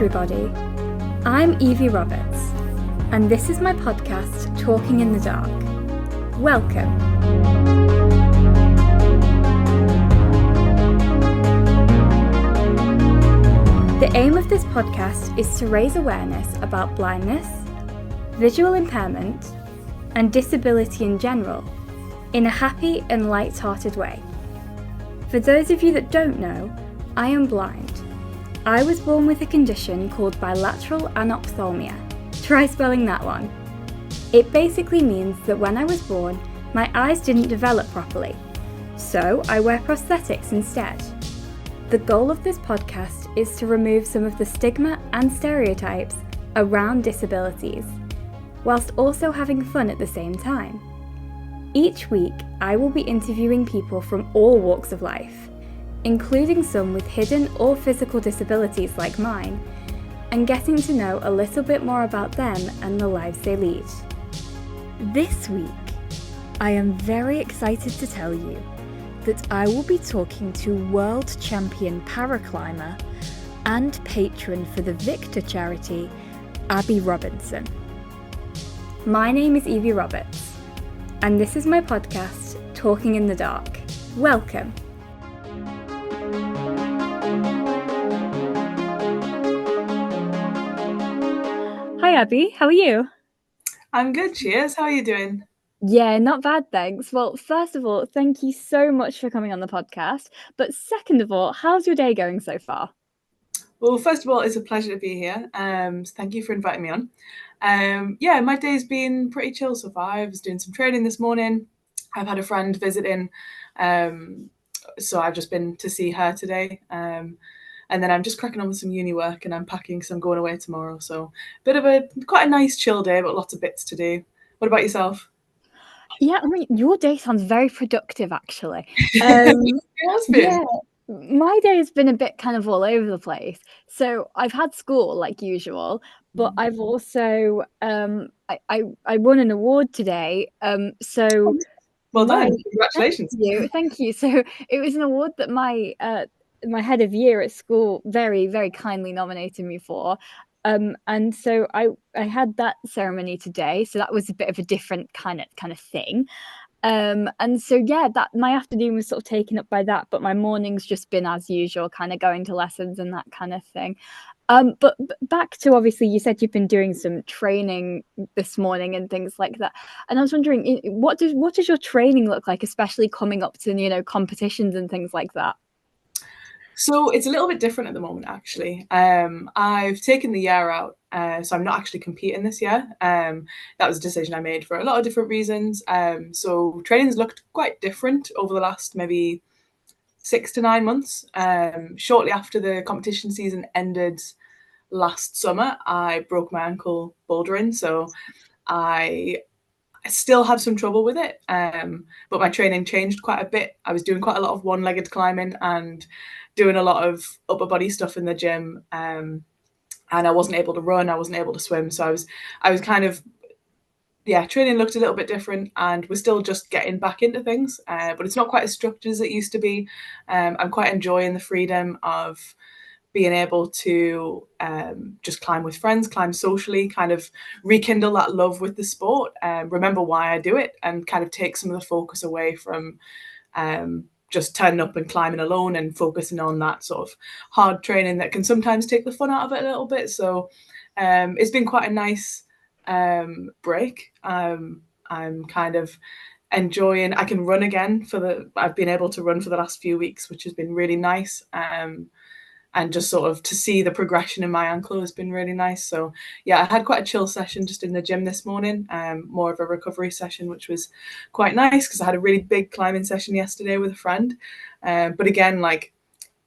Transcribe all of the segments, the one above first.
everybody. I'm Abbie Roberts, and this is my podcast, Talking in the Dark. Welcome. The aim of this podcast is to raise awareness about blindness, visual impairment, and disability in general, in a happy and light-hearted way. For those of you that don't know, I am blind. I was born with a condition called bilateral anophthalmia. Try spelling that one. It basically means that when I was born, my eyes didn't develop properly, so I wear prosthetics instead. The goal of this podcast is to remove some of the stigma and stereotypes around disabilities, whilst also having fun at the same time. Each week, I will be interviewing people from all walks of life, including some with hidden or physical disabilities like mine, and getting to know a little bit more about them and the lives they lead. This week, I am very excited to tell you that I will be talking to world champion paraclimber and patron for the VICTA charity, Abbie Robinson. My name is Abbie Roberts, and this is my podcast, Talking in the Dark. Welcome. Hi Abbie, how are you? I'm good, cheers. How are you doing? Yeah, not bad, thanks. Well, first of all, thank you so much for coming on the podcast. But second of all, how's your day going so far? Well, first of all, it's a pleasure to be here. So thank you for inviting me on. Yeah, my day's been pretty chill so far. I was doing some training this morning. I've had a friend visiting, so I've just been to see her today. And then I'm just cracking on with some uni work and I'm packing because I'm going away tomorrow. So quite a nice chill day, but lots of bits to do. What about yourself? Yeah, I mean, your day sounds very productive, actually. It has been. Yeah, my day has been a bit kind of all over the place. So I've had school like usual, but I've also I won an award today. So Well done. Congratulations. Thank you. So it was an award that my head of year at school very, very kindly nominated me for. And so I had that ceremony today. So that was a bit of a different kind of thing. And so yeah, that my afternoon was sort of taken up by that, but my morning's just been as usual, kind of going to lessons and that kind of thing. But back to, obviously, you said you've been doing some training this morning and things like that. And I was wondering, what does your training look like, especially coming up to, competitions and things like that? So it's a little bit different at the moment, actually. I've taken the year out, so I'm not actually competing this year. That was a decision I made for a lot of different reasons. So training's looked quite different over the last maybe 6 to 9 months. Shortly after the competition season ended last summer, I broke my ankle bouldering, so I still have some trouble with it, but my training changed quite a bit. I was doing quite a lot of one-legged climbing and doing a lot of upper body stuff in the gym, and I wasn't able to run, I wasn't able to swim, so I was kind of, yeah, training looked a little bit different, and we're still just getting back into things, but it's not quite as structured as it used to be. I'm quite enjoying the freedom of being able to just climb with friends, climb socially, kind of rekindle that love with the sport, remember why I do it, and kind of take some of the focus away from just turning up and climbing alone and focusing on that sort of hard training that can sometimes take the fun out of it a little bit. So it's been quite a nice break. I'm kind of enjoying, I can run again I've been able to run for the last few weeks, which has been really nice. And just sort of to see the progression in my ankle has been really nice. So yeah, I had quite a chill session just in the gym this morning, more of a recovery session, which was quite nice because I had a really big climbing session yesterday with a friend. But again, like,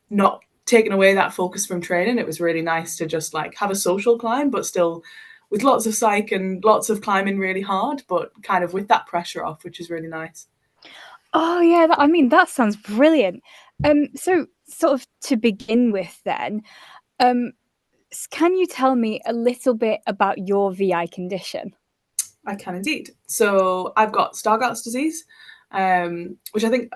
not taking away that focus from training, it was really nice to just like have a social climb, but still with lots of psych and lots of climbing really hard, but kind of with that pressure off, which is really nice. Oh yeah, that sounds brilliant. So sort of to begin with then, can you tell me a little bit about your VI condition? I can indeed. So I've got Stargardt's disease, which I think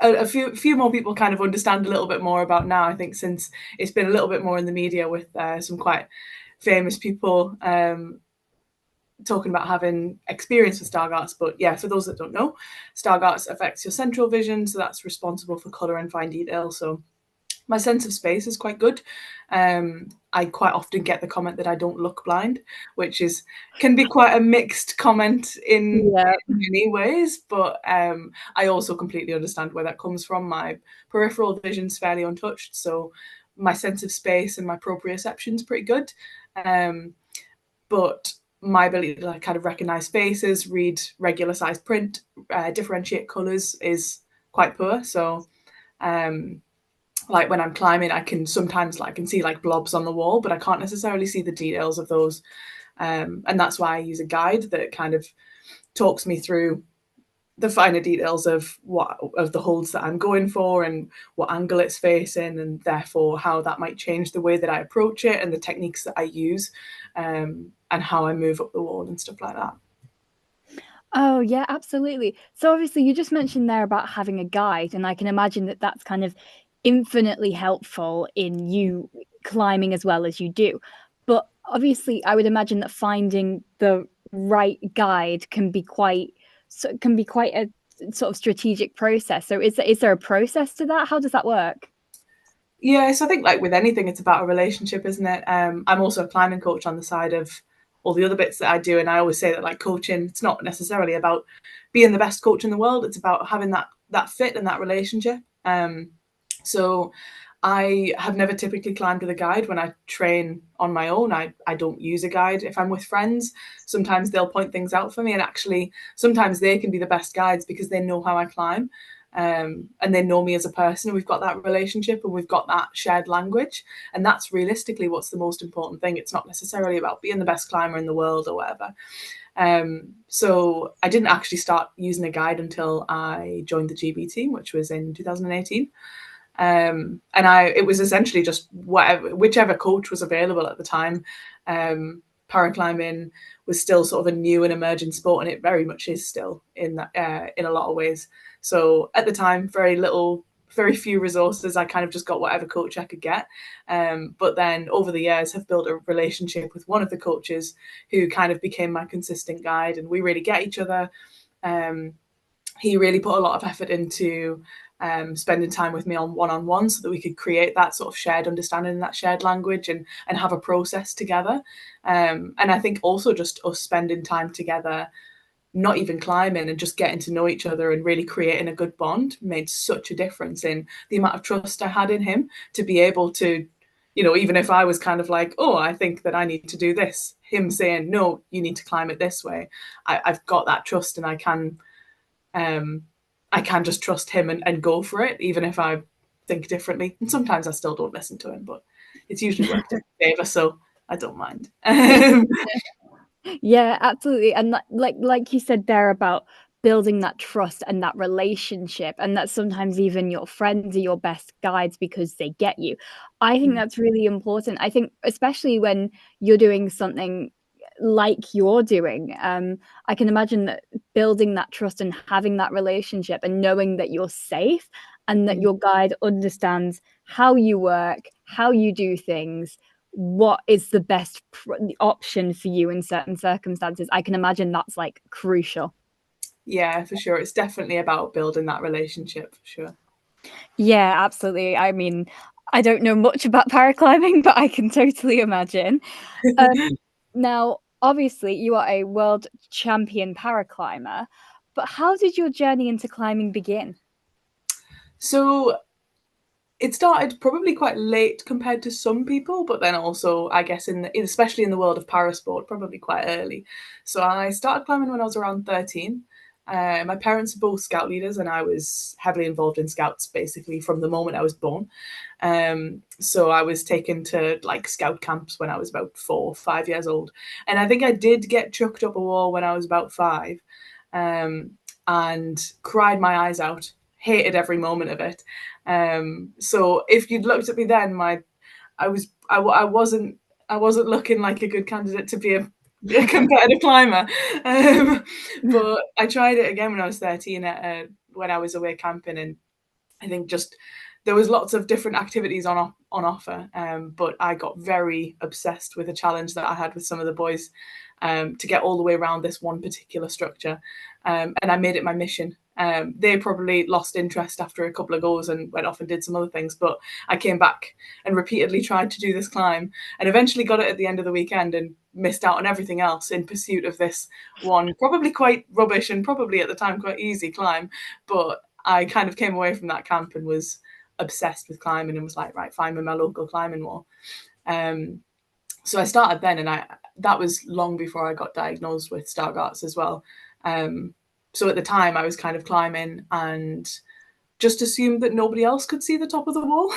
a few more people kind of understand a little bit more about now, I think, since it's been a little bit more in the media with some quite famous people talking about having experience with Stargardt's. But yeah, for those that don't know, Stargardt's affects your central vision, so that's responsible for colour and fine detail. So my sense of space is quite good. I quite often get the comment that I don't look blind, which can be quite a mixed comment in many ways, but I also completely understand where that comes from. My peripheral vision's fairly untouched, so my sense of space and my proprioception's pretty good. But my ability to kind of recognize faces, read regular size print, differentiate colors is quite poor. So like when I'm climbing, I can sometimes see like blobs on the wall, but I can't necessarily see the details of those. And that's why I use a guide that kind of talks me through the finer details of the holds that I'm going for and what angle it's facing, and therefore how that might change the way that I approach it and the techniques that I use, and how I move up the wall and stuff like that. Oh, yeah, absolutely. So obviously you just mentioned there about having a guide, and I can imagine that that's kind of infinitely helpful in you climbing as well as you do. But obviously I would imagine that finding the right guide can be quite a sort of strategic process. So is there a process to that? How does that work? Yeah, so I think like with anything, it's about a relationship, isn't it? I'm also a climbing coach on the side of all the other bits that I do, and I always say that like coaching, it's not necessarily about being the best coach in the world. It's about having that fit and that relationship. So I have never typically climbed with a guide. When I train on my own, I don't use a guide. If I'm with friends, sometimes they'll point things out for me, and actually sometimes they can be the best guides because they know how I climb. And they know me as a person, and we've got that relationship and we've got that shared language, and that's realistically what's the most important thing. It's not necessarily about being the best climber in the world or whatever. So I didn't actually start using a guide until I joined the GB team, which was in 2018. And it was essentially just whichever coach was available at the time. Paraclimbing was still sort of a new and emerging sport, and it very much is still in a lot of ways. So at the time, very few resources. I kind of just got whatever coach I could get. But then over the years, have built a relationship with one of the coaches who kind of became my consistent guide, and we really get each other. He really put a lot of effort into spending time with me on one-on-one so that we could create that sort of shared understanding and that shared language and have a process together. And I think also just us spending time together, not even climbing, and just getting to know each other and really creating a good bond made such a difference in the amount of trust I had in him to be able to, even if I was kind of like, oh, I think that I need to do this, him saying, no, you need to climb it this way. I've got that trust, and I can just trust him and go for it, even if I think differently. And sometimes I still don't listen to him, but it's usually worked in favor, so I don't mind. Yeah, absolutely. And like you said there about building that trust and that relationship, and that sometimes even your friends are your best guides because they get you. I think that's really important. I think especially when you're doing something like you're doing, I can imagine that building that trust and having that relationship and knowing that you're safe and that your guide understands how you work, how you do things, what is the best option for you in certain circumstances. I can imagine that's like crucial. Yeah, for sure. It's definitely about building that relationship, for sure. Yeah, absolutely. I mean, I don't know much about paraclimbing, but I can totally imagine. Now, obviously, you are a world champion paraclimber, but how did your journey into climbing begin? So it started probably quite late compared to some people, but then also, I guess, especially in the world of parasport, probably quite early. So I started climbing when I was around 13. My parents are both scout leaders, and I was heavily involved in scouts basically from the moment I was born. So I was taken to like scout camps when I was about 4 or 5 years old. And I think I did get chucked up a wall when I was about 5, and cried my eyes out, hated every moment of it. So if you'd looked at me then, I wasn't looking like a good candidate to be a competitive climber. But I tried it again when I was 13 when I was away camping, and I think just there was lots of different activities on offer, but I got very obsessed with a challenge that I had with some of the boys, to get all the way around this one particular structure, and I made it my mission. They probably lost interest after a couple of goes and went off and did some other things, but I came back and repeatedly tried to do this climb, and eventually got it at the end of the weekend and missed out on everything else in pursuit of this one probably quite rubbish and probably at the time quite easy climb. But I kind of came away from that camp and was obsessed with climbing and was like, right, find me my local climbing wall. So I started then, and that was long before I got diagnosed with Stargardt's as well. So at the time I was kind of climbing and just assumed that nobody else could see the top of the wall.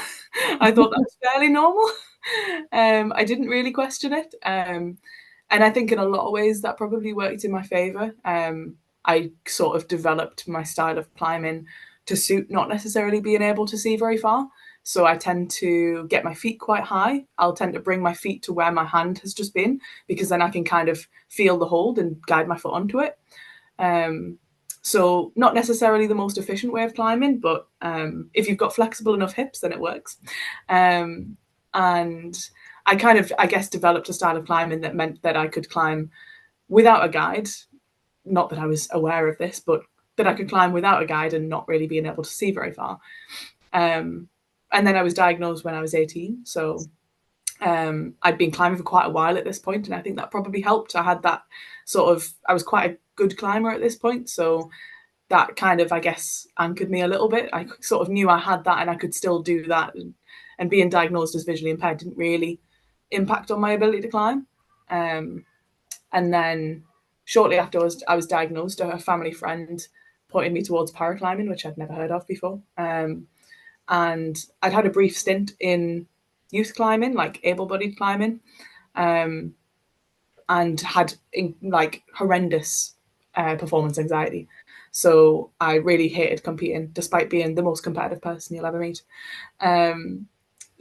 I thought that was fairly normal. I didn't really question it. And I think in a lot of ways that probably worked in my favor. I sort of developed my style of climbing to suit not necessarily being able to see very far. So I tend to get my feet quite high. I'll tend to bring my feet to where my hand has just been, because then I can kind of feel the hold and guide my foot onto it. So not necessarily the most efficient way of climbing, but if you've got flexible enough hips, then it works. And I kind of, I guess, developed a style of climbing that meant that I could climb without a guide. Not that I was aware of this, but that I could climb without a guide and not really being able to see very far. And then I was diagnosed when I was 18. So I'd been climbing for quite a while at this point, and I think that probably helped. I had that sort of, I was quite a good climber at this point. So that kind of, I guess, anchored me a little bit. I sort of knew I had that and I could still do that. And being diagnosed as visually impaired didn't really impact on my ability to climb. And then shortly after I was diagnosed, a family friend pointed me towards paraclimbing, which I'd never heard of before. And I'd had a brief stint in youth climbing, like able-bodied climbing, and had like horrendous performance anxiety. So I really hated competing, despite being the most competitive person you'll ever meet.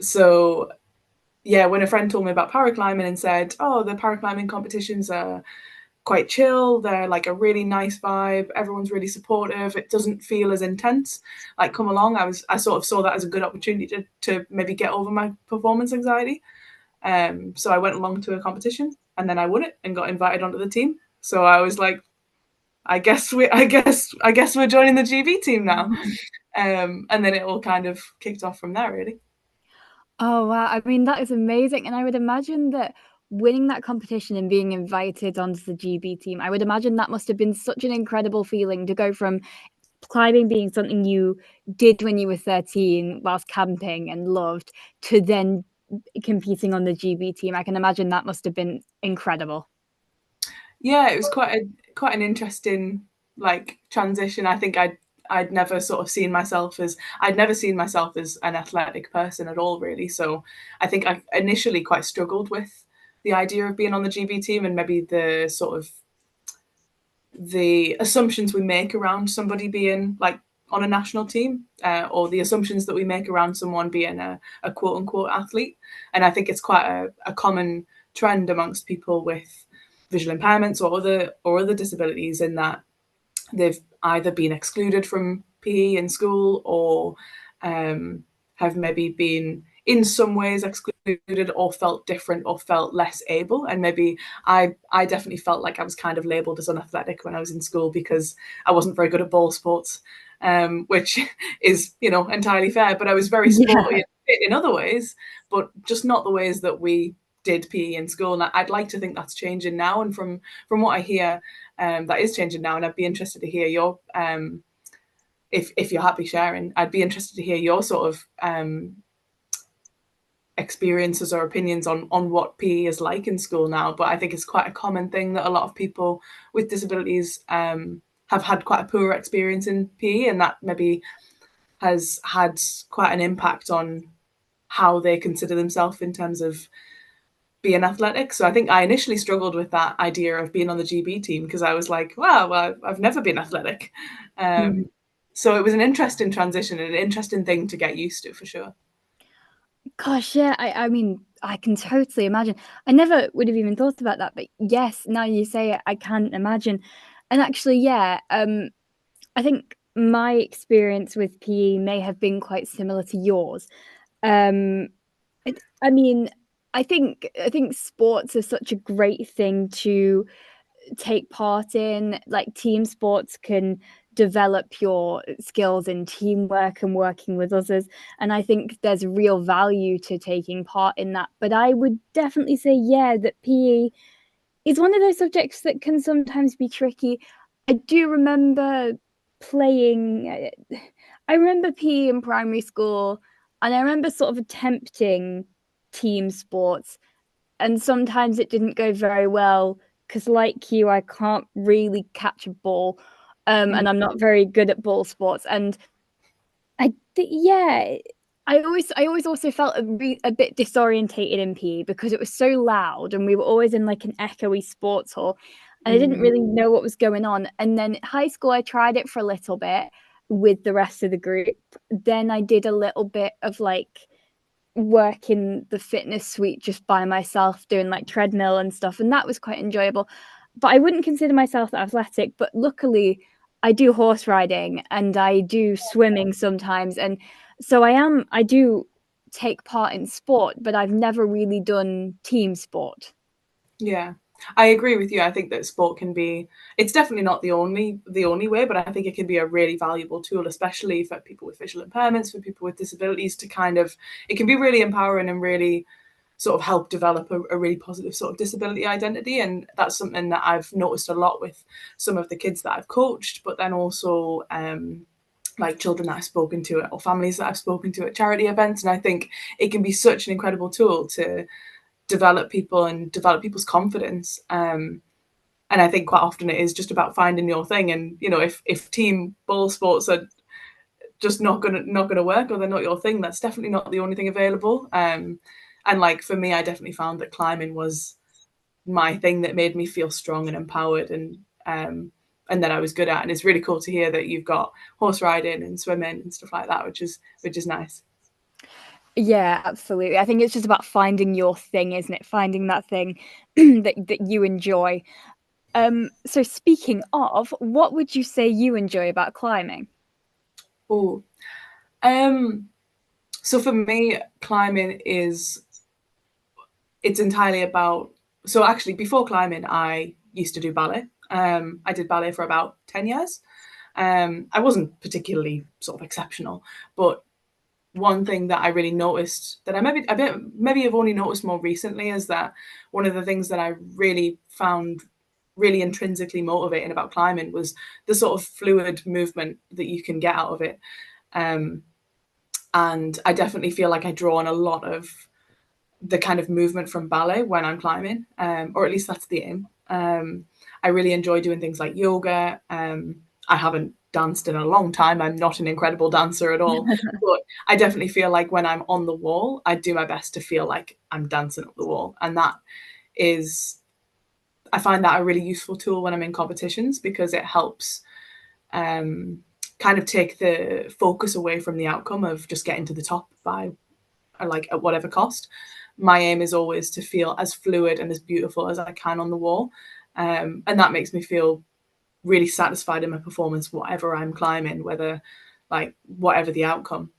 So yeah, when a friend told me about paraclimbing and said, oh, the paraclimbing competitions are quite chill, they're like a really nice vibe, everyone's really supportive, it doesn't feel as intense, like come along, I sort of saw that as a good opportunity to maybe get over my performance anxiety. So I went along to a competition and then I won it and got invited onto the team. So I was like, I guess we're joining the GB team now. And then it all kind of kicked off from there, really. Oh wow, I mean that is amazing. And I would imagine that winning that competition and being invited onto the GB team, I would imagine that must have been such an incredible feeling to go from climbing being something you did when you were 13 whilst camping and loved, to then competing on the GB team. I can imagine that must have been incredible. Yeah, it was quite an interesting like transition. I think I'd never seen myself as an athletic person at all, really. So I think I initially quite struggled with the idea of being on the GB team, and maybe the sort of the assumptions we make around somebody being like on a national team, or the assumptions that we make around someone being a quote unquote athlete. And I think it's quite a common trend amongst people with visual impairments or other disabilities, in that they've either been excluded from PE in school, or have maybe been in some ways excluded, or felt different, or felt less able. And maybe I definitely felt like I was kind of labelled as unathletic when I was in school because I wasn't very good at ball sports, which is, entirely fair. But I was very sporty in other ways, but just not the ways that we did PE in school. And I'd like to think that's changing now. And from what I hear, that is changing now. And I'd be interested to hear your, if you're happy sharing, I'd be interested to hear your sort of experiences or opinions on what PE is like in school now. But I think it's quite a common thing that a lot of people with disabilities have had quite a poor experience in PE, and that maybe has had quite an impact on how they consider themselves in terms of being athletic. So I think I initially struggled with that idea of being on the GB team, because I was like, wow, well, I've never been athletic. So it was an interesting transition and an interesting thing to get used to, for sure. Gosh, yeah, I mean, I can totally imagine. I never would have even thought about that, but yes, now you say it, I can imagine. And actually, yeah, I think my experience with PE may have been quite similar to yours. I mean, I think sports are such a great thing to take part in. Like, team sports can develop your skills in teamwork and working with others, and I think there's real value to taking part in that. But I would definitely say, yeah, that PE is one of those subjects that can sometimes be tricky. I do remember playing, I remember PE in primary school, and I remember sort of attempting team sports, and sometimes it didn't go very well because, like you, I can't really catch a ball, and I'm not very good at ball sports. And yeah, I always also felt a bit disorientated in PE because it was so loud, and we were always in like an echoey sports hall, and I didn't really know what was going on. And then high school, I tried it for a little bit with the rest of the group. Then I did a little bit of like work in the fitness suite just by myself, doing like treadmill and stuff, and that was quite enjoyable. But I wouldn't consider myself athletic, but luckily I do horse riding and I do swimming sometimes, and so I do take part in sport, but I've never really done team sport. Yeah, I agree with you. I think that sport can be, it's definitely not the only way, but I think it can be a really valuable tool, especially for people with visual impairments, for people with disabilities, to kind of, it can be really empowering and really sort of help develop a really positive sort of disability identity. And that's something that I've noticed a lot with some of the kids that I've coached, but then also like children that I've spoken to or families that I've spoken to at charity events. And I think it can be such an incredible tool to develop people and develop people's confidence. And I think quite often it is just about finding your thing. And you know, if team ball sports are just not gonna work, or they're not your thing, that's definitely not the only thing available. And like for me, I definitely found that climbing was my thing that made me feel strong and empowered, and that I was good at. And it's really cool to hear that you've got horse riding and swimming and stuff like that, which is nice. Yeah, absolutely. I think it's just about finding your thing, isn't it? Finding that thing that you enjoy. So speaking of, what would you say you enjoy about climbing? Oh, um, so for me, climbing it's entirely about. So actually, before climbing, I used to do ballet. I did ballet for about 10 years. I wasn't particularly sort of exceptional, but one thing that I really noticed that maybe have only noticed more recently is that one of the things that I really found really intrinsically motivating about climbing was the sort of fluid movement that you can get out of it. Um, and I definitely feel like I draw on a lot of the kind of movement from ballet when I'm climbing, or at least that's the aim. I really enjoy doing things like yoga. I haven't danced in a long time. I'm not an incredible dancer at all, but I definitely feel like when I'm on the wall, I do my best to feel like I'm dancing up the wall. And that is, I find that a really useful tool when I'm in competitions, because it helps kind of take the focus away from the outcome of just getting to the top by like at whatever cost. My aim is always to feel as fluid and as beautiful as I can on the wall. And that makes me feel really satisfied in my performance, whatever I'm climbing, whatever the outcome.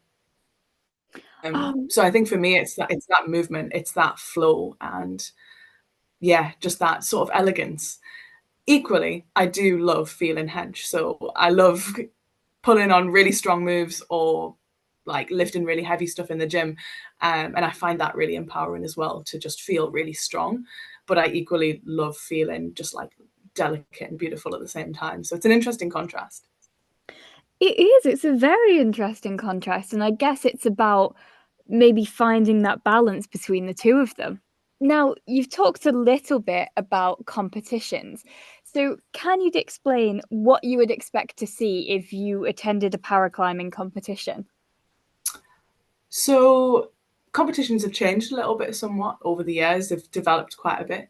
Um, So I think for me, it's that movement, it's that flow, and yeah, just that sort of elegance. Equally, I do love feeling hench. So I love pulling on really strong moves, or like lifting really heavy stuff in the gym. And I find that really empowering as well, to just feel really strong. But I equally love feeling just like delicate and beautiful at the same time. So it's an interesting contrast. it is. It's a very interesting contrast, and I guess it's about maybe finding that balance between the two of them. Now, you've talked a little bit about competitions. So, can you explain what you would expect to see if you attended a paraclimbing competition? So competitions have changed a little bit somewhat over the years. They've developed quite a bit.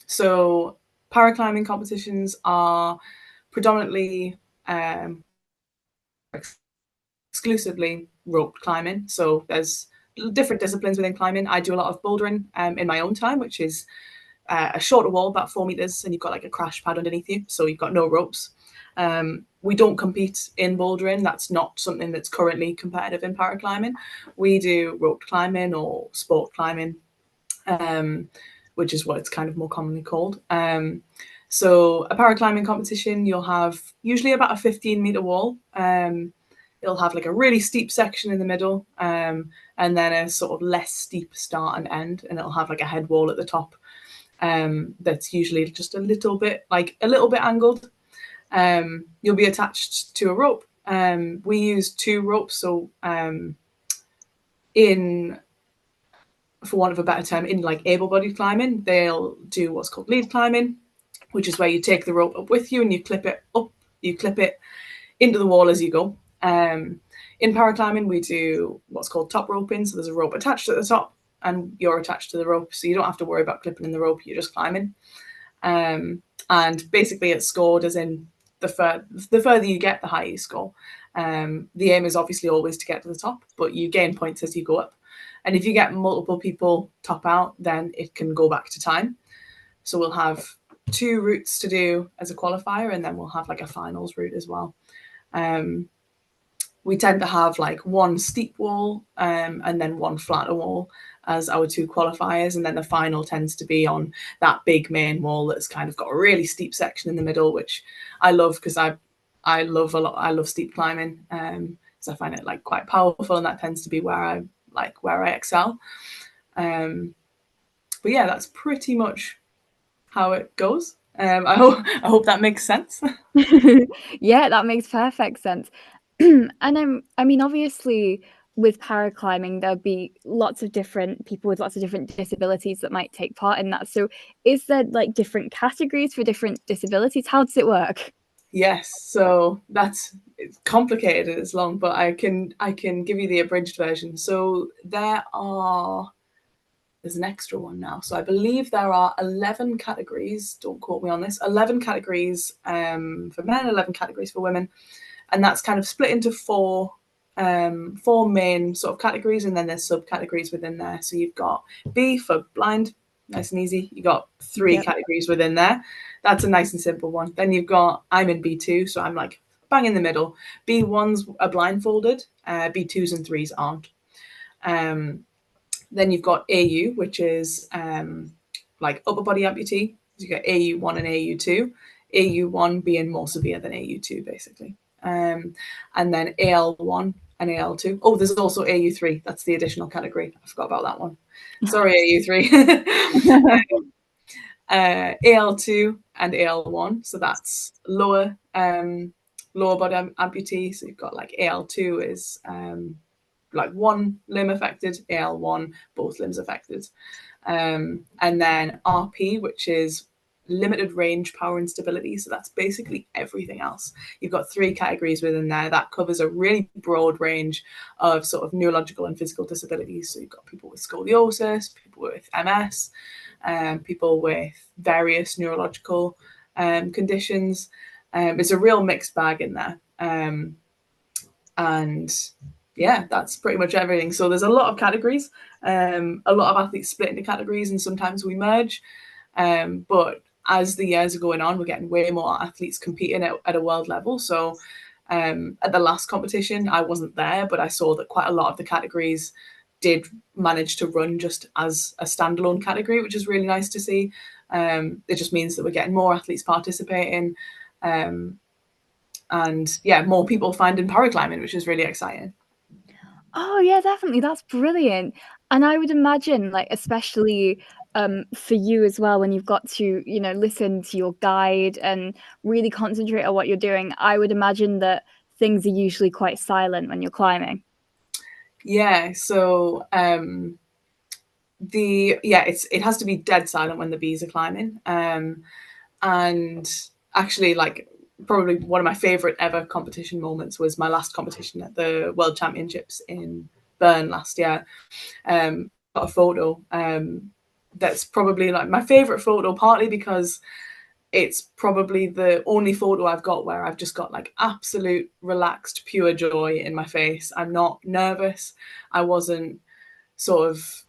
So paraclimbing competitions are predominantly exclusively rope climbing. So there's different disciplines within climbing. I do a lot of bouldering in my own time, which is a shorter wall, about 4 meters, and you've got like a crash pad underneath you. So you've got no ropes. We don't compete in bouldering. That's not something that's currently competitive in paraclimbing. We do rope climbing or sport climbing, which is what it's kind of more commonly called. So a paraclimbing competition, you'll have usually about a 15-meter wall. It'll have like a really steep section in the middle, and then a sort of less steep start and end, and it'll have like a head wall at the top. That's usually just a little bit angled. You'll be attached to a rope. We use 2 ropes, so for want of a better term, in like able-bodied climbing, they'll do what's called lead climbing, which is where you take the rope up with you and you clip it into the wall as you go. In paraclimbing, we do what's called top roping. So there's a rope attached at the top and you're attached to the rope. So you don't have to worry about clipping in the rope, you're just climbing. And basically it's scored as in the further you get, the higher you score. The aim is obviously always to get to the top, but you gain points as you go up. And if you get multiple people top out, then it can go back to time. So we'll have 2 routes to do as a qualifier, and then we'll have like a finals route as well. We tend to have like 1 steep wall and then 1 flatter wall as our 2 qualifiers, and then the final tends to be on that big main wall that's kind of got a really steep section in the middle, which I love because I love a lot. I love steep climbing because I find it like quite powerful, and that tends to be where I excel. But yeah, that's pretty much how it goes. I hope that makes sense. Yeah, that makes perfect sense. And I mean, obviously, with paraclimbing, there'll be lots of different people with lots of different disabilities that might take part in that. So, is there like different categories for different disabilities? How does it work? Yes, so it's complicated, it's long, but I can give you the abridged version. So there's an extra one now. So I believe there are 11 categories, don't quote me on this, 11 categories for men, 11 categories for women. And that's kind of split into 4 main sort of categories, and then there's subcategories within there. So you've got B for blind, nice and easy. You got 3 categories within there. That's a nice and simple one. Then you've got, I'm in B2, so I'm like bang in the middle. B1s are blindfolded, B2s and 3s aren't. Then you've got AU, which is like upper body amputee. So you got AU1 and AU2. AU1 being more severe than AU2, basically. And then AL1 and AL2. Oh, there's also AU3. That's the additional category. I forgot about that one. Sorry, AU3. AL2 and AL1. So that's lower body amputee. So you've got like AL2 is like 1 limb affected, AL1, both limbs affected. And then RP, which is limited range power and stability. So that's basically everything else. You've got 3 categories within there. That covers a really broad range of sort of neurological and physical disabilities. So you've got people with scoliosis, people with MS, people with various neurological conditions. It's a real mixed bag in there. And yeah, that's pretty much everything. So there's a lot of categories. A lot of athletes split into categories, and sometimes we merge. But as the years are going on, we're getting way more athletes competing at a world level. So at the last competition, I wasn't there, but I saw that quite a lot of the categories did manage to run just as a standalone category, which is really nice to see. It just means that we're getting more athletes participating. And yeah, more people finding paraclimbing, which is really exciting. Oh yeah, definitely. That's brilliant. And I would imagine, like, especially for you as well, when you've got to, listen to your guide and really concentrate on what you're doing, I would imagine that things are usually quite silent when you're climbing. Yeah, so it has to be dead silent when the bees are climbing. And actually, like, probably one of my favorite ever competition moments was my last competition at the World Championships in Bern last year. Got a photo that's probably like my favorite photo, partly because it's probably the only photo I've got where I've just got like absolute relaxed, pure joy in my face. I'm not nervous. I wasn't sort of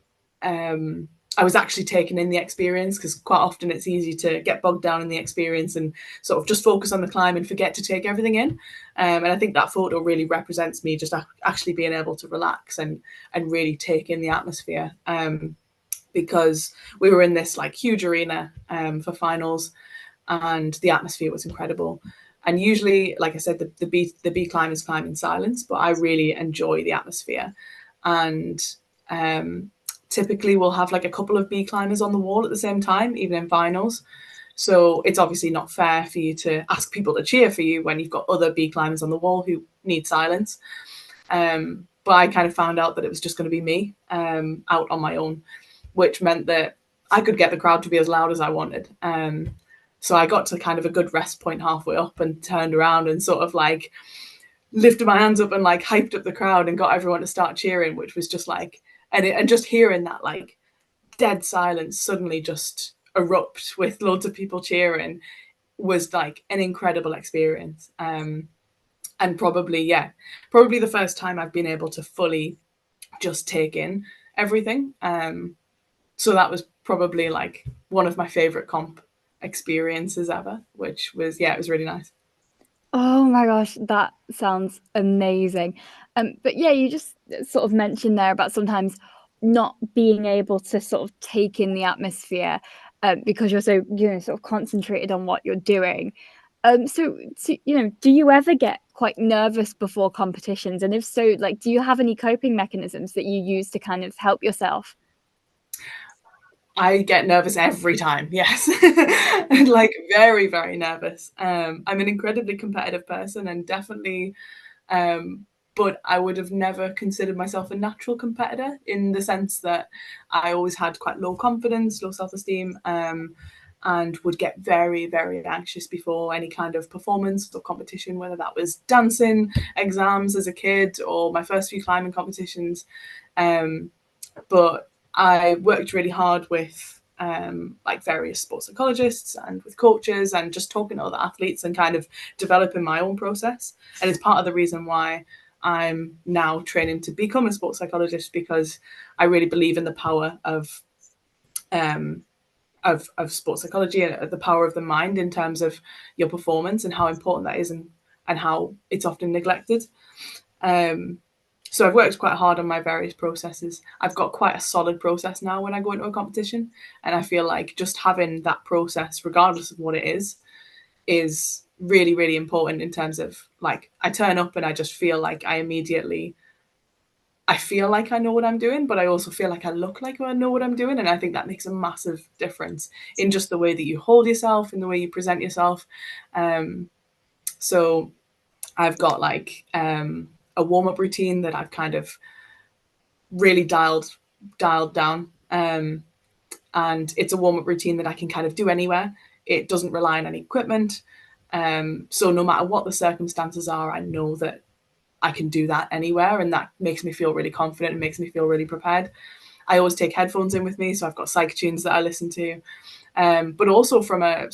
I was actually taking in the experience, because quite often it's easy to get bogged down in the experience and sort of just focus on the climb and forget to take everything in. And I think that photo really represents me just actually being able to relax and really take in the atmosphere. Because we were in this like huge arena for finals, and the atmosphere was incredible. And usually, like I said, the B climbers climb in silence, but I really enjoy the atmosphere. And typically we'll have like a couple of B climbers on the wall at the same time, even in finals. So it's obviously not fair for you to ask people to cheer for you when you've got other B climbers on the wall who need silence. But I kind of found out that it was just going to be me out on my own, which meant that I could get the crowd to be as loud as I wanted. So I got to kind of a good rest point halfway up and turned around and sort of like lifted my hands up and like hyped up the crowd and got everyone to start cheering, which was just like, and just hearing that like dead silence suddenly just erupt with loads of people cheering was like an incredible experience. And probably the first time I've been able to fully just take in everything. So that was probably like one of my favorite comp experiences ever, which was, it was really nice. Oh my gosh, that sounds amazing. But yeah, you just sort of mentioned there about sometimes not being able to sort of take in the atmosphere because you're so, sort of concentrated on what you're doing. So, do you ever get quite nervous before competitions? And if so, like, do you have any coping mechanisms that you use to kind of help yourself? I get nervous every time, yes. Like very, very nervous. I'm an incredibly competitive person, and definitely, but I would have never considered myself a natural competitor, in the sense that I always had quite low confidence, low self-esteem, and would get very, very anxious before any kind of performance or competition, whether that was dancing, exams as a kid, or my first few climbing competitions. But I worked really hard with like various sports psychologists and with coaches, and just talking to other athletes and kind of developing my own process. And it's part of the reason why I'm now training to become a sports psychologist, because I really believe in the power of sports psychology and the power of the mind in terms of your performance, and how important that is, and how it's often neglected. So I've worked quite hard on my various processes. I've got quite a solid process now when I go into a competition. And I feel like just having that process, regardless of what it is really, really important, in terms of like, I turn up and I just feel like I feel like I know what I'm doing, but I also feel like I look like I know what I'm doing. And I think that makes a massive difference in just the way that you hold yourself, in the way you present yourself. So I've got like a warm-up routine that I've kind of really dialed down. And it's a warm-up routine that I can kind of do anywhere. It doesn't rely on any equipment. So no matter what the circumstances are, I know that I can do that anywhere, and that makes me feel really confident and makes me feel really prepared. I always take headphones in with me, so I've got psych tunes that I listen to. But also from a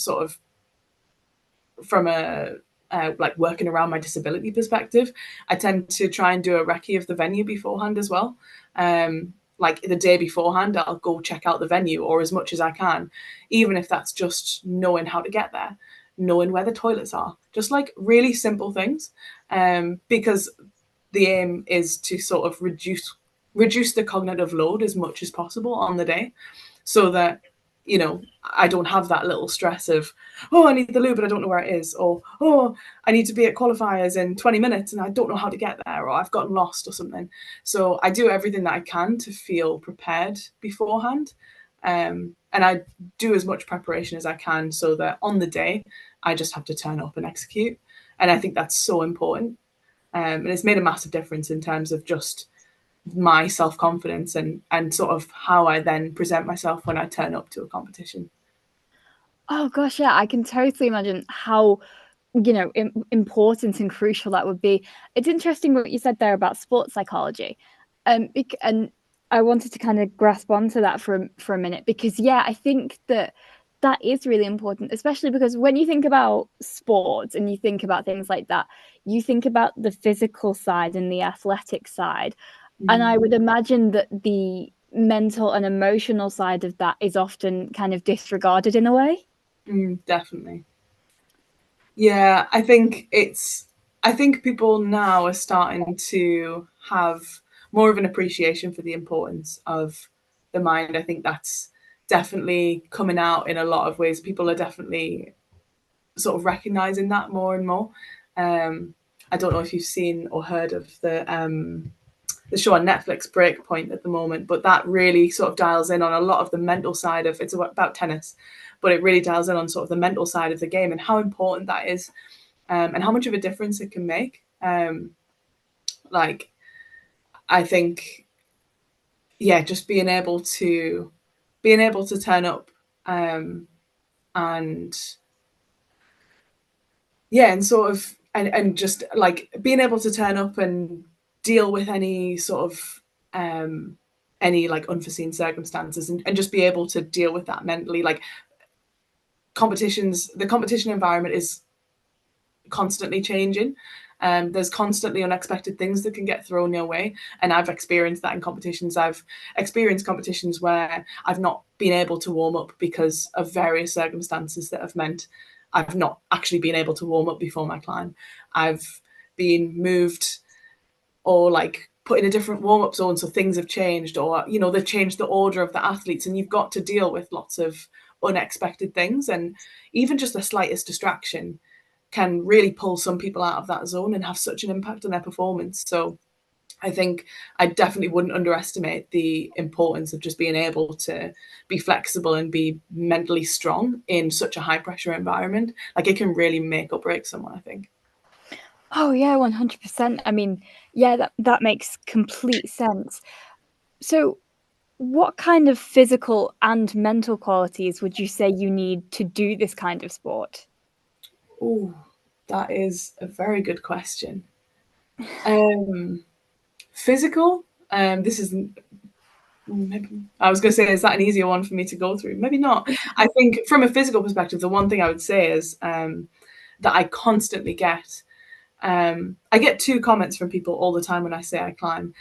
like working around my disability perspective, I tend to try and do a recce of the venue beforehand as well. Like the day beforehand, I'll go check out the venue, or as much as I can, even if that's just knowing how to get there, knowing where the toilets are, just like really simple things. Because the aim is to sort of reduce the cognitive load as much as possible on the day, so that I don't have that little stress of, oh, I need the loo, but I don't know where it is, or, oh, I need to be at qualifiers in 20 minutes and I don't know how to get there, or I've gotten lost or something. So I do everything that I can to feel prepared beforehand. And I do as much preparation as I can, so that on the day, I just have to turn up and execute. And I think that's so important. And it's made a massive difference in terms of just my self-confidence and sort of how I then present myself when I turn up to a competition. Oh gosh, yeah, I can totally imagine how important and crucial that would be. It's interesting what you said there about sports psychology, and I wanted to kind of grasp onto that for a minute, because I think that is really important, especially because when you think about sports and you think about things like that, you think about the physical side and the athletic side. And I would imagine that the mental and emotional side of that is often kind of disregarded in a way. Definitely. Yeah, I think people now are starting to have more of an appreciation for the importance of the mind. I think that's definitely coming out in a lot of ways. People are definitely sort of recognizing that more and more. I don't know if you've seen or heard of the show on Netflix, Breakpoint, at the moment, but that really sort of dials in on a lot of the mental side of it's about tennis, but it really dials in on sort of the mental side of the game and how important that is, and how much of a difference it can make. Like, I think, yeah, just being able to turn up, and yeah, and sort of and just like being able to turn up and deal with any sort of any like unforeseen circumstances, and just be able to deal with that mentally. Like, the competition environment is constantly changing. There's constantly unexpected things that can get thrown your way, and I've experienced that in competitions. I've experienced competitions where I've not been able to warm up because of various circumstances that have meant I've not actually been able to warm up before my climb. I've been moved or like put in a different warm-up zone, so things have changed, or they've changed the order of the athletes, and you've got to deal with lots of unexpected things, and even just the slightest distraction can really pull some people out of that zone and have such an impact on their performance. So I think I definitely wouldn't underestimate the importance of just being able to be flexible and be mentally strong in such a high pressure environment. Like, it can really make or break someone, I think. Oh yeah, 100%. I mean, yeah, that makes complete sense. So what kind of physical and mental qualities would you say you need to do this kind of sport? Oh, that is a very good question. Physical. This is maybe, I was going to say, is that an easier one for me to go through? Maybe not. I think from a physical perspective, the one thing I would say is that I constantly get. I get two comments from people all the time when I say I climb.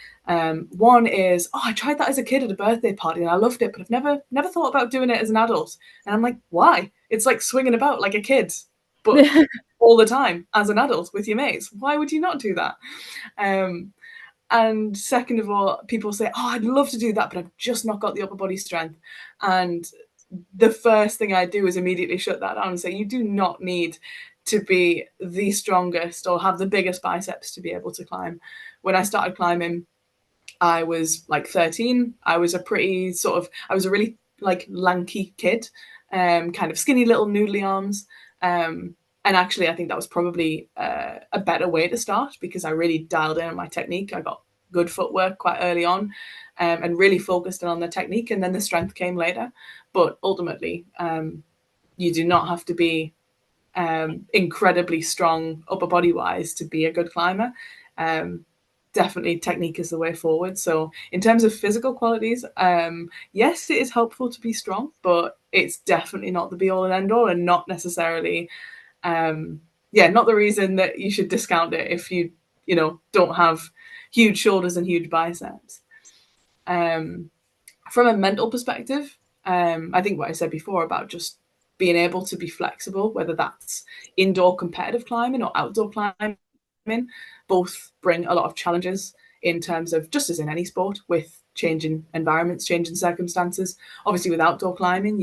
One is, "Oh, I tried that as a kid at a birthday party and I loved it, but I've never thought about doing it as an adult." And I'm like, "Why? It's like swinging about like a kid, but all the time as an adult with your mates. Why would you not do that?" And second of all, people say, "Oh, I'd love to do that, but I've just not got the upper body strength." And the first thing I do is immediately shut that down and say, you do not need to be the strongest or have the biggest biceps to be able to climb. When I started climbing, I was like 13. I was a really like lanky kid, kind of skinny little noodly arms. And actually, I think that was probably a better way to start, because I really dialed in on my technique. I got good footwork quite early on, and really focused on the technique, and then the strength came later. But ultimately, you do not have to be incredibly strong upper body wise to be a good climber. Definitely technique is the way forward. So in terms of physical qualities, yes, it is helpful to be strong, but it's definitely not the be all and end all, and not necessarily not the reason that you should discount it if you don't have huge shoulders and huge biceps. From a mental perspective, I think what I said before about just being able to be flexible, whether that's indoor competitive climbing or outdoor climbing, both bring a lot of challenges in terms of, just as in any sport, with changing environments, changing circumstances. Obviously, with outdoor climbing,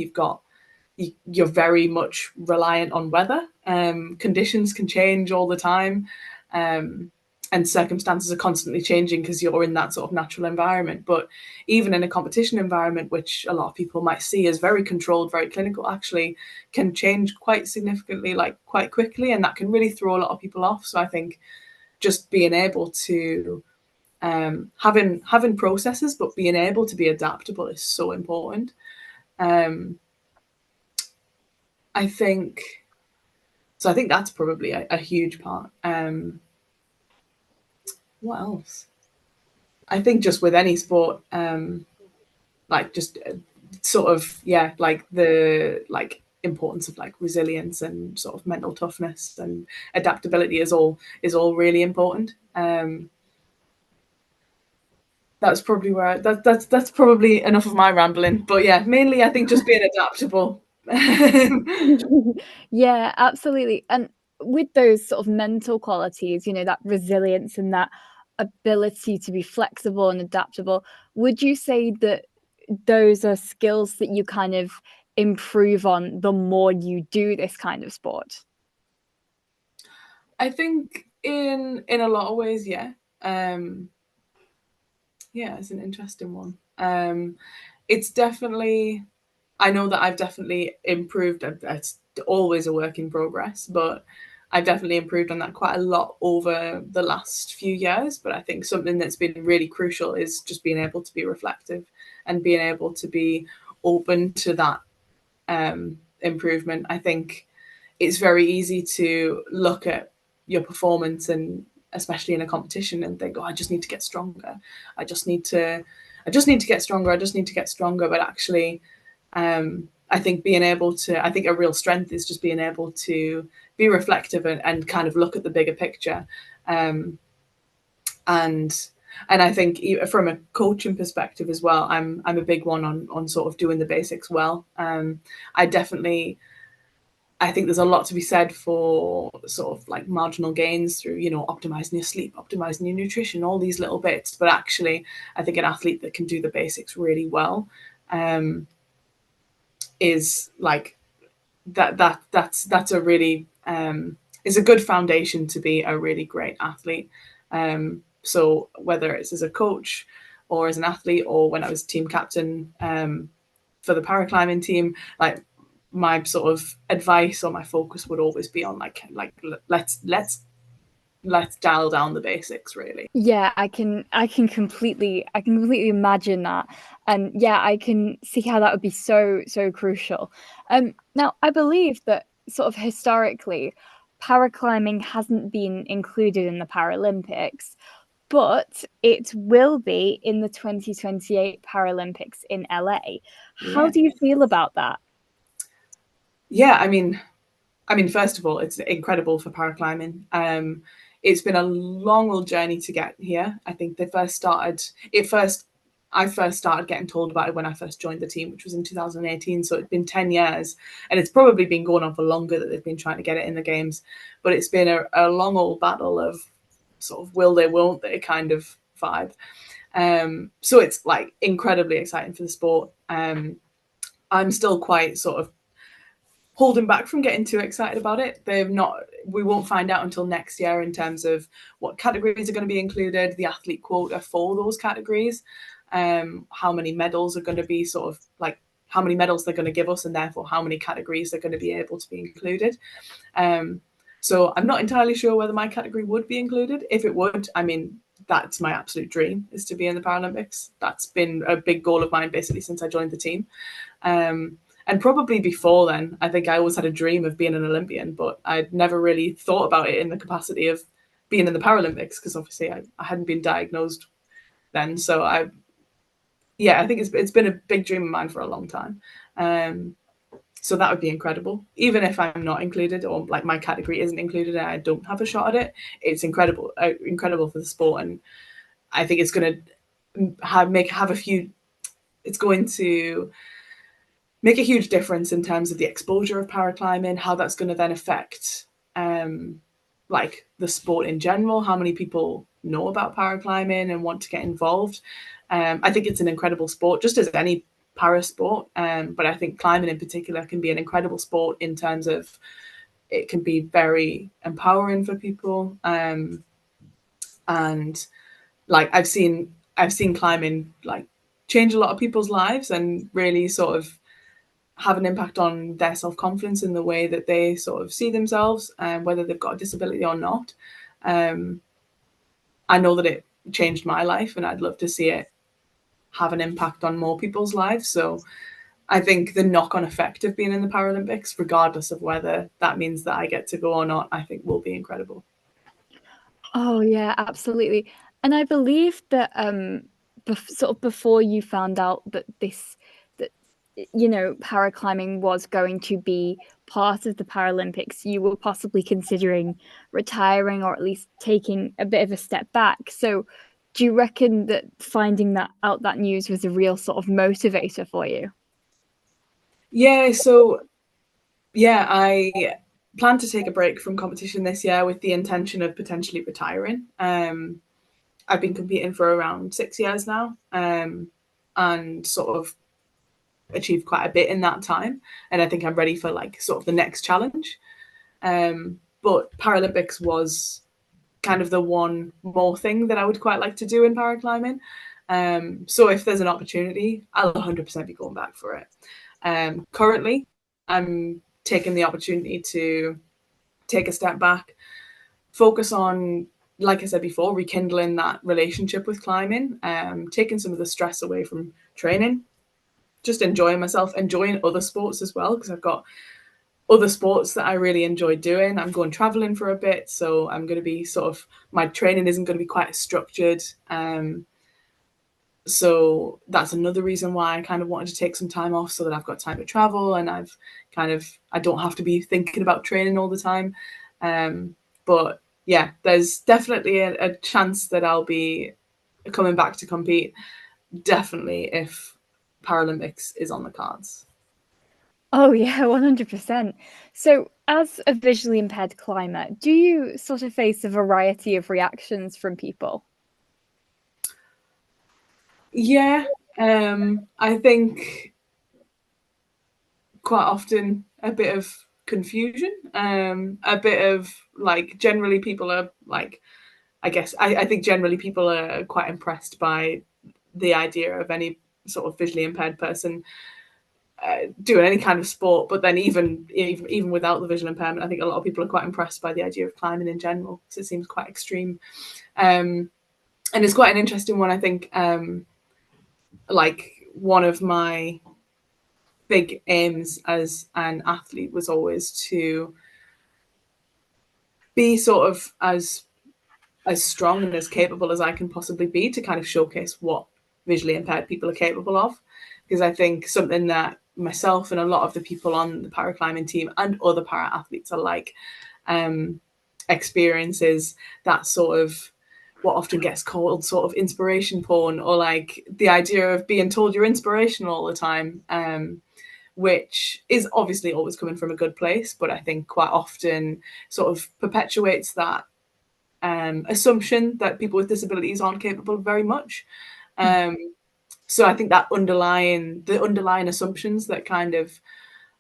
you're very much reliant on weather. Conditions can change all the time, and circumstances are constantly changing because you're in that sort of natural environment. But even in a competition environment, which a lot of people might see as very controlled, very clinical, actually can change quite significantly, like quite quickly, and that can really throw a lot of people off. So I think just being able to having processes, but being able to be adaptable is so important. I think that's probably a huge part. What else? I think just with any sport, like just sort of, yeah, like the importance of like resilience and sort of mental toughness and adaptability is all really important. that's probably where that's probably enough of my rambling. But yeah, mainly I think just being adaptable. Yeah, absolutely. And with those sort of mental qualities, you know, that resilience and that ability to be flexible and adaptable, would you say that those are skills that you kind of improve on the more you do this kind of sport? I think in a lot of ways, yeah. Yeah, it's an interesting one. It's definitely, I know that I've definitely improved. It's always a work in progress, but I've definitely improved on that quite a lot over the last few years. But I think something that's been really crucial is just being able to be reflective and being able to be open to that improvement. I think it's very easy to look at your performance, and especially in a competition, and think, oh, I just need to get stronger. I just need to get stronger. I just need to get stronger. But actually, I think I think a real strength is just being able to be reflective and kind of look at the bigger picture. And I think from a coaching perspective as well, I'm a big one on sort of doing the basics well. I definitely I think there's a lot to be said for sort of like marginal gains through, you know, optimizing your sleep, optimizing your nutrition, all these little bits. But actually, I think an athlete that can do the basics really well is like that's a really is a good foundation to be a really great athlete. So whether it's as a coach or as an athlete, or when I was team captain for the paraclimbing team, like my sort of advice or my focus would always be on like let's dial down the basics, really. Yeah, I can completely imagine that. And yeah, I can see how that would be so crucial. Now I believe that sort of historically paraclimbing hasn't been included in the Paralympics, but it will be in the 2028 Paralympics in LA. How Yeah. do you feel about that? Yeah, I mean, first of all, it's incredible for paraclimbing. It's been a long old journey to get here. I think they first started it first. I first started getting told about it when I first joined the team, which was in 2018. So it's been 10 years, and it's probably been going on for longer that they've been trying to get it in the games. But it's been a long old battle of sort of will they, won't they kind of vibe. So it's like incredibly exciting for the sport. I'm still quite sort of holding back from getting too excited about it. They've not. We won't find out until next year in terms of what categories are going to be included, the athlete quota for those categories, how many medals are going to be sort of like how many medals they're going to give us, and therefore how many categories they're going to be able to be included. So I'm not entirely sure whether my category would be included. If it would, I mean, that's my absolute dream, is to be in the Paralympics. That's been a big goal of mine basically since I joined the team. And probably before then, I think I always had a dream of being an Olympian, but I'd never really thought about it in the capacity of being in the Paralympics, because obviously I hadn't been diagnosed then. So I think it's been a big dream of mine for a long time. So that would be incredible. Even if I'm not included, or like my category isn't included and I don't have a shot at it, it's incredible for the sport. And I think it's going to have a few. It's going to make a huge difference in terms of the exposure of paraclimbing, how that's going to then affect like the sport in general, how many people know about paraclimbing and want to get involved. I think it's an incredible sport, just as any para sport. But I think climbing in particular can be an incredible sport in terms of it can be very empowering for people. And like I've seen climbing like change a lot of people's lives and really sort of have an impact on their self-confidence in the way that they sort of see themselves, and whether they've got a disability or not. I know that it changed my life, and I'd love to see it have an impact on more people's lives. So I think the knock-on effect of being in the Paralympics, regardless of whether that means that I get to go or not, I think will be incredible. Oh yeah, absolutely. And I believe that sort of before you found out that that you know paraclimbing was going to be part of the Paralympics, you were possibly considering retiring or at least taking a bit of a step back. So do you reckon that finding that news was a real sort of motivator for you? Yeah, so yeah, I plan to take a break from competition this year with the intention of potentially retiring. I've been competing for around 6 years now, and sort of achieved quite a bit in that time. And I think I'm ready for like sort of the next challenge. But Paralympics was kind of the one more thing that I would quite like to do in paraclimbing. So if there's an opportunity, I'll 100% be going back for it. Currently, I'm taking the opportunity to take a step back, focus on, like I said before, rekindling that relationship with climbing, taking some of the stress away from training, just enjoying myself, enjoying other sports as well, because I've got other sports that I really enjoy doing. I'm going traveling for a bit, so I'm going to be sort of, my training isn't going to be quite as structured. So that's another reason why I kind of wanted to take some time off, so that I've got time to travel and I don't have to be thinking about training all the time. But yeah, there's definitely a chance that I'll be coming back to compete, definitely, if Paralympics is on the cards. Oh yeah, 100%. So as a visually impaired climber, do you sort of face a variety of reactions from people? Yeah, I think quite often a bit of confusion, a bit of like, generally people are like, I think generally people are quite impressed by the idea of any sort of visually impaired person doing any kind of sport. But then even without the visual impairment, I think a lot of people are quite impressed by the idea of climbing in general, because it seems quite extreme. And it's quite an interesting one, I think. Like, one of my big aims as an athlete was always to be sort of as strong and as capable as I can possibly be, to kind of showcase what visually impaired people are capable of. Because I think something that myself and a lot of the people on the paraclimbing team and other para athletes are like, experiences that sort of, what often gets called sort of inspiration porn, or like the idea of being told you're inspirational all the time, which is obviously always coming from a good place, but I think quite often sort of perpetuates that assumption that people with disabilities aren't capable of very much. So I think that the underlying assumptions that kind of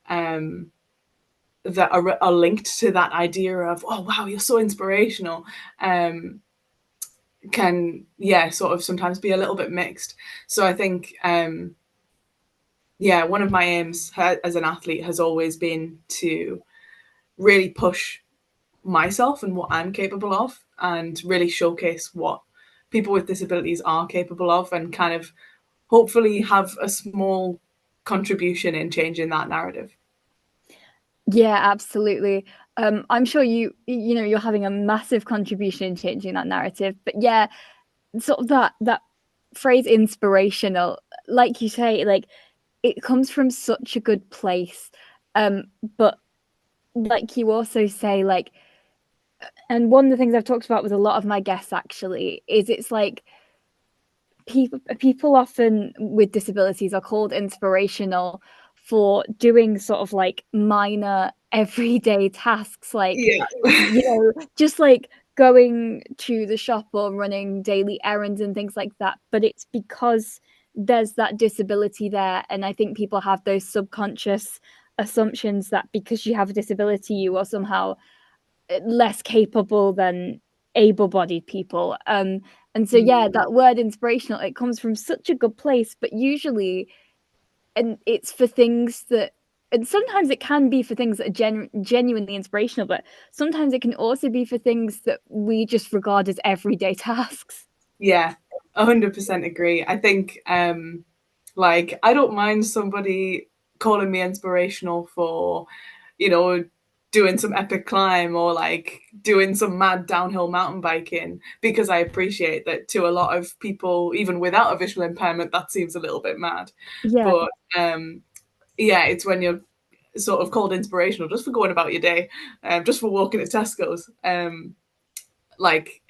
that are linked to that idea of, oh wow, you're so inspirational, can, yeah, sort of sometimes be a little bit mixed. So I think yeah, one of my aims as an athlete has always been to really push myself and what I'm capable of, and really showcase what people with disabilities are capable of, and kind of hopefully have a small contribution in changing that narrative. Yeah, absolutely. I'm sure you're having a massive contribution in changing that narrative. But yeah, sort of that phrase inspirational, like you say, like it comes from such a good place. But like you also say, like, and one of the things I've talked about with a lot of my guests actually is it's like people often with disabilities are called inspirational for doing sort of like minor everyday tasks, like Yeah. just like going to the shop or running daily errands and things like that. But it's because there's that disability there, and I think people have those subconscious assumptions that because you have a disability you are somehow less capable than able-bodied people. And so yeah, that word inspirational, it comes from such a good place, but usually, and it's for things that, and sometimes it can be for things that are genuinely inspirational, but sometimes it can also be for things that we just regard as everyday tasks. Yeah, 100% agree. I think like, I don't mind somebody calling me inspirational for, you know, doing some epic climb, or like doing some mad downhill mountain biking, because I appreciate that to a lot of people, even without a visual impairment, that seems a little bit mad. Yeah. But yeah, it's when you're sort of called inspirational just for going about your day, just for walking at Tesco's. like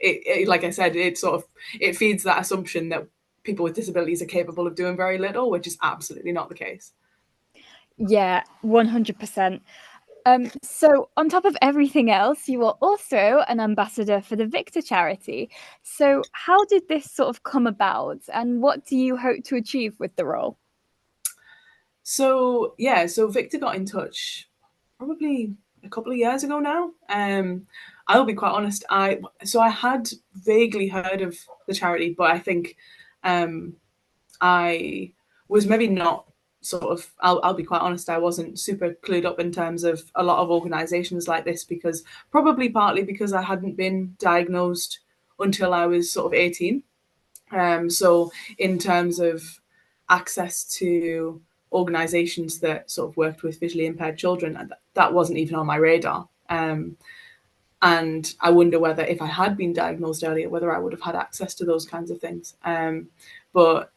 like I said, it feeds that assumption that people with disabilities are capable of doing very little, which is absolutely not the case. Yeah, 100%. So on top of everything else, you are also an ambassador for the VICTA charity. So how did this sort of come about, and what do you hope to achieve with the role? So yeah, so Victor got in touch probably a couple of years ago now. I'll be quite honest. I had vaguely heard of the charity, but I think I was maybe not sort of. I'll be quite honest. I wasn't super clued up in terms of a lot of organisations like this, because probably partly because I hadn't been diagnosed until I was sort of 18. So in terms of access to organisations that sort of worked with visually impaired children, that wasn't even on my radar. And I wonder whether if I had been diagnosed earlier, whether I would have had access to those kinds of things. But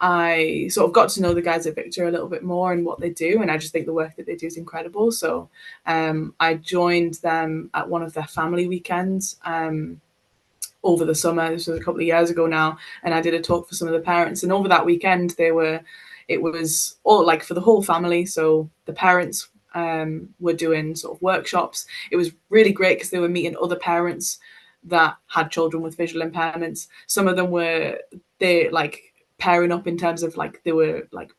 I sort of got to know the guys at VICTA a little bit more and what they do, and I just think the work that they do is incredible. So I joined them at one of their family weekends over the summer. This was a couple of years ago now, and I did a talk for some of the parents. And over that weekend, it was all like for the whole family. So the parents were doing sort of workshops. It was really great because they were meeting other parents that had children with visual impairments. Some of them were they like pairing up in terms of like they were like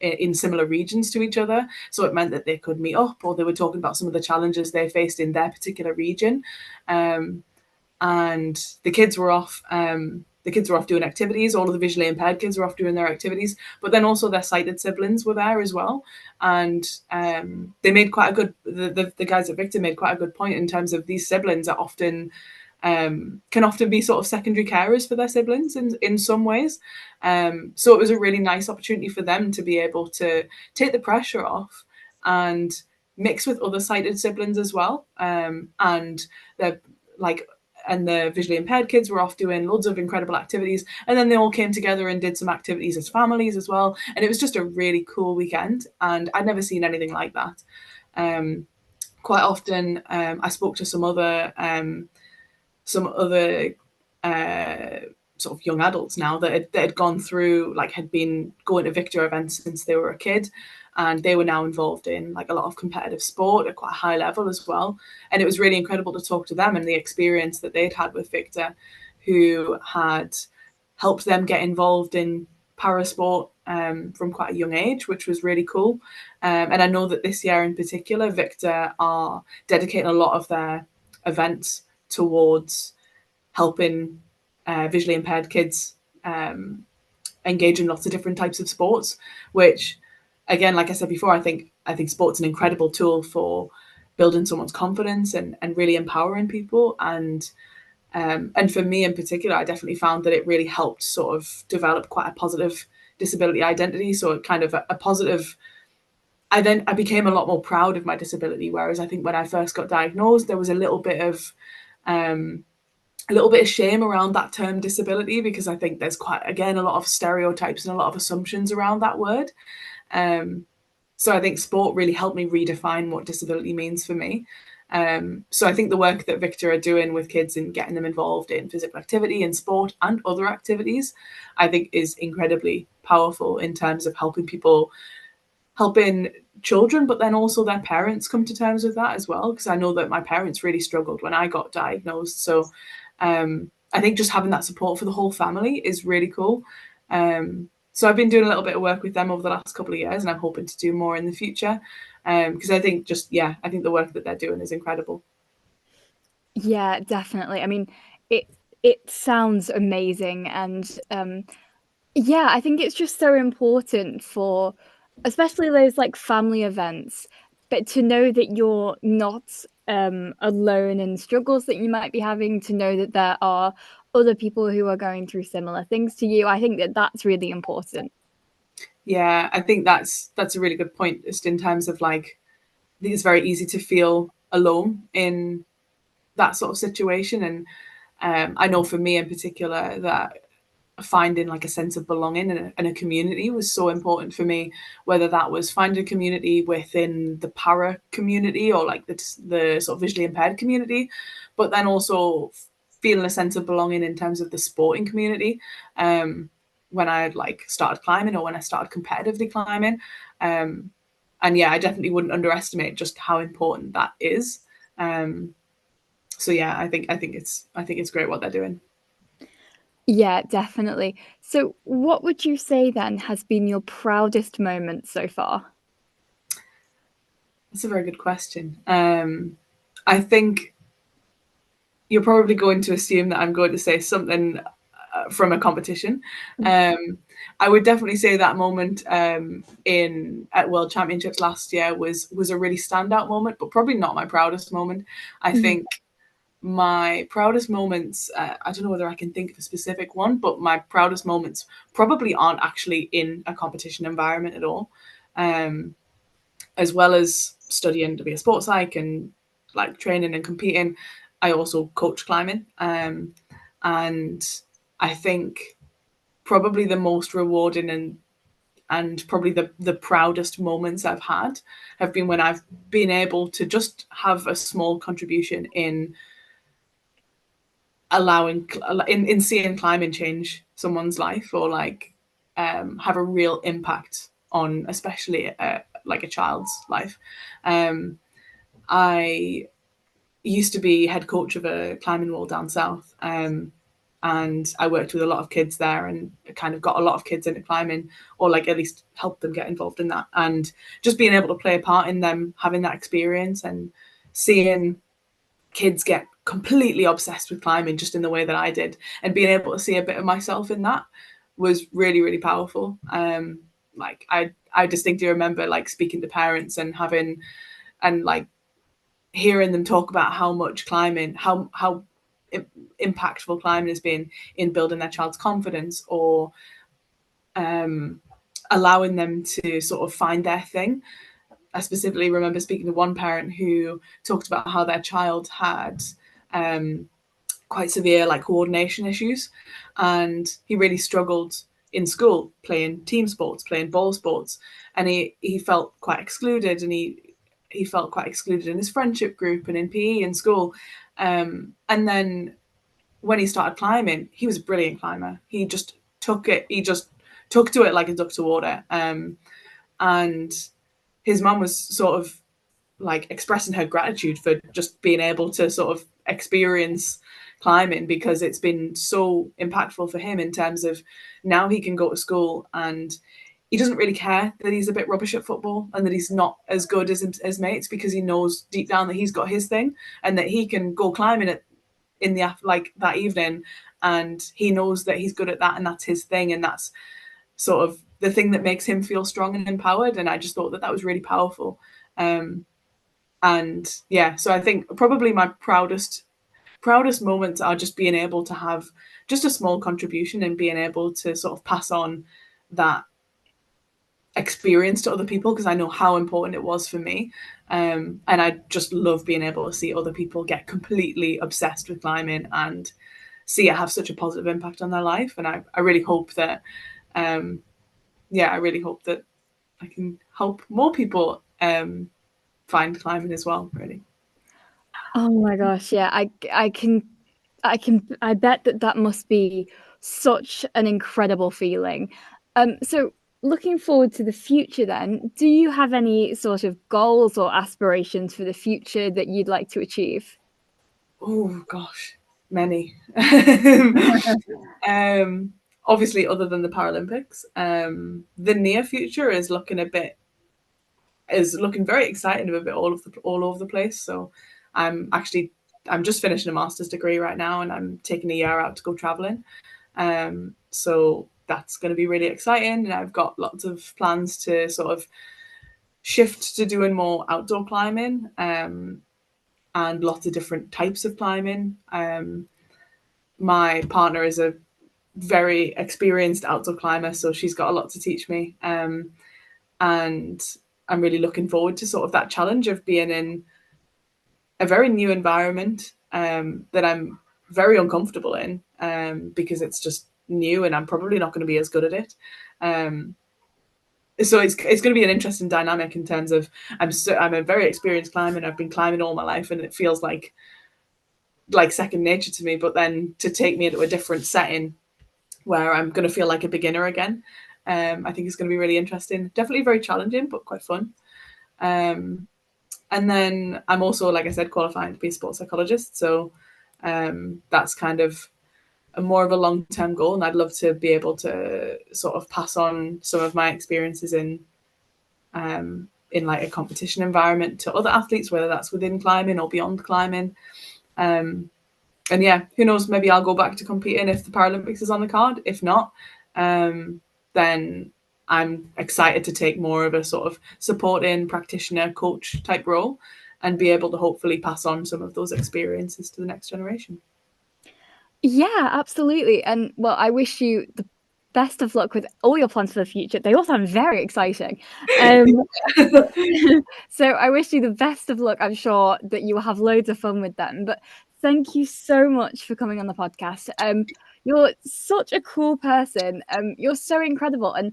in similar regions to each other, so it meant that they could meet up, or they were talking about some of the challenges they faced in their particular region. And the kids were off. The kids were off doing activities. All of the visually impaired kids were off doing their activities, but then also their sighted siblings were there as well. And they made quite a good. The guys at VICTA made quite a good point in terms of these siblings are often can often be sort of secondary carers for their siblings in some ways. So it was a really nice opportunity for them to be able to take the pressure off and mix with other sighted siblings as well. And they're like and the visually impaired kids were off doing loads of incredible activities, and then they all came together and did some activities as families as well, and it was just a really cool weekend, and I'd never seen anything like that. Quite often I spoke to some other sort of young adults now that had gone through, like had been going to VICTA events since they were a kid, and they were now involved in like a lot of competitive sport at quite a high level as well. And it was really incredible to talk to them and the experience that they'd had with VICTA, who had helped them get involved in parasport from quite a young age, which was really cool. And I know that this year in particular, VICTA are dedicating a lot of their events towards helping visually impaired kids engage in lots of different types of sports, which, again, like I said before, I think sport's an incredible tool for building someone's confidence and really empowering people. And for me in particular, I definitely found that it really helped sort of develop quite a positive disability identity. So it kind of a positive. I became a lot more proud of my disability, whereas I think when I first got diagnosed, there was a little bit of shame around that term disability, because I think there's quite, again, a lot of stereotypes and a lot of assumptions around that word. So I think sport really helped me redefine what disability means for me. So I think the work that VICTA are doing with kids and getting them involved in physical activity and sport and other activities, I think is incredibly powerful in terms of helping children, but then also their parents come to terms with that as well. Because I know that my parents really struggled when I got diagnosed. So I think just having that support for the whole family is really cool. So I've been doing a little bit of work with them over the last couple of years, and I'm hoping to do more in the future. Because I think I think the work that they're doing is incredible. Yeah, definitely. I mean, it sounds amazing, and yeah, I think it's just so important for especially those like family events, but to know that you're not alone in struggles that you might be having, to know that there are other people who are going through similar things to you. I think that that's really important. Yeah, I think that's a really good point, just in terms of like, I think it's very easy to feel alone in that sort of situation. And I know for me in particular that finding like a sense of belonging in a community was so important for me, whether that was finding a community within the para community or like the sort of visually impaired community, but then also feeling a sense of belonging in terms of the sporting community when I had like started climbing or when I started competitively climbing. And yeah, I definitely wouldn't underestimate just how important that is. So yeah, I think it's great what they're doing. Yeah, definitely. So what would you say then has been your proudest moment so far? That's a very good question. I think you're probably going to assume that I'm going to say something from a competition. I would definitely say that moment at World Championships last year was a really standout moment, but probably not my proudest moment. I think my proudest moments, I don't know whether I can think of a specific one, but my proudest moments probably aren't actually in a competition environment at all. As well as studying to be a sports psych and like training and competing, I also coach climbing. And I think probably the most rewarding and probably the proudest moments I've had have been when I've been able to just have a small contribution in allowing in seeing climbing change someone's life, or like have a real impact on especially like a child's life. I used to be head coach of a climbing wall down south, and I worked with a lot of kids there and kind of got a lot of kids into climbing, or like at least helped them get involved in that. And just being able to play a part in them having that experience and seeing kids get completely obsessed with climbing just in the way that I did, and being able to see a bit of myself in that was really, really powerful. Like I distinctly remember like speaking to parents and having and like hearing them talk about how much climbing, how impactful climbing has been in building their child's confidence, or allowing them to sort of find their thing. I specifically remember speaking to one parent who talked about how their child had quite severe like coordination issues, and he really struggled in school playing team sports, playing ball sports, and he felt quite excluded, and he felt quite excluded in his friendship group and in PE in school. And then when he started climbing, he was a brilliant climber. He just took it. He just took to it like a duck to water. And his mum was sort of like expressing her gratitude for just being able to sort of experience climbing, because it's been so impactful for him in terms of now he can go to school and he doesn't really care that he's a bit rubbish at football and that he's not as good as mates, because he knows deep down that he's got his thing and that he can go climbing in the like that evening, and he knows that he's good at that and that's his thing, and that's sort of the thing that makes him feel strong and empowered. And I just thought that that was really powerful. And yeah, so I think probably my proudest moments are just being able to have just a small contribution and being able to sort of pass on that experience to other people, because I know how important it was for me. And I just love being able to see other people get completely obsessed with climbing and see it have such a positive impact on their life. And I really hope that, I really hope that I can help more people find climbing as well, really. Oh my gosh, yeah, I bet that that must be such an incredible feeling. So looking forward to the future then, do you have any sort of goals or aspirations for the future that you'd like to achieve? Oh gosh, many. Obviously, other than the Paralympics, the near future is looking very exciting, a bit all over the place. So I'm just finishing a master's degree right now, and I'm taking a year out to go traveling. So that's going to be really exciting, and I've got lots of plans to sort of shift to doing more outdoor climbing, and lots of different types of climbing. My partner is a very experienced outdoor climber, so she's got a lot to teach me. And I'm really looking forward to sort of that challenge of being in a very new environment that I'm very uncomfortable in, because it's just new and I'm probably not going to be as good at it. So it's going to be an interesting dynamic in terms of I'm a very experienced climber and I've been climbing all my life, and it feels like like second nature to me, but then to take me into a different setting where I'm going to feel like a beginner again, I think it's going to be really interesting. Definitely very challenging, but quite fun. And then I'm also, like I said, qualifying to be a sports psychologist. So that's kind of more of a long-term goal. And I'd love to be able to sort of pass on some of my experiences in like a competition environment to other athletes, whether that's within climbing or beyond climbing. And yeah, who knows, maybe I'll go back to competing if the Paralympics is on the card. If not, then I'm excited to take more of a sort of supporting practitioner coach type role and be able to hopefully pass on some of those experiences to the next generation. Yeah, absolutely. And well, I wish you the best of luck with all your plans for the future. They all sound very exciting. So I wish you the best of luck. I'm sure that you will have loads of fun with them. But thank you so much for coming on the podcast. You're such a cool person. You're so incredible. And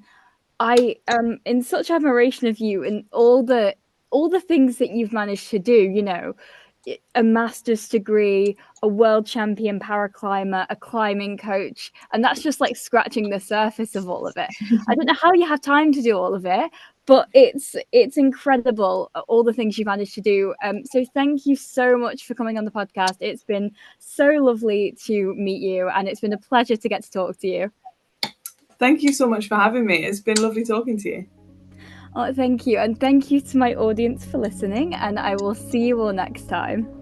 I am in such admiration of you and all the things that you've managed to do, you know, a master's degree, a world champion paraclimber, a climbing coach, and that's just like scratching the surface of all of it. I don't know how you have time to do all of it, but it's incredible all the things you managed to do. So thank you so much for coming on the podcast. It's been so lovely to meet you, and it's been a pleasure to get to talk to you. Thank you so much for having me. It's been lovely talking to you. Oh, thank you. And thank you to my audience for listening. And I will see you all next time.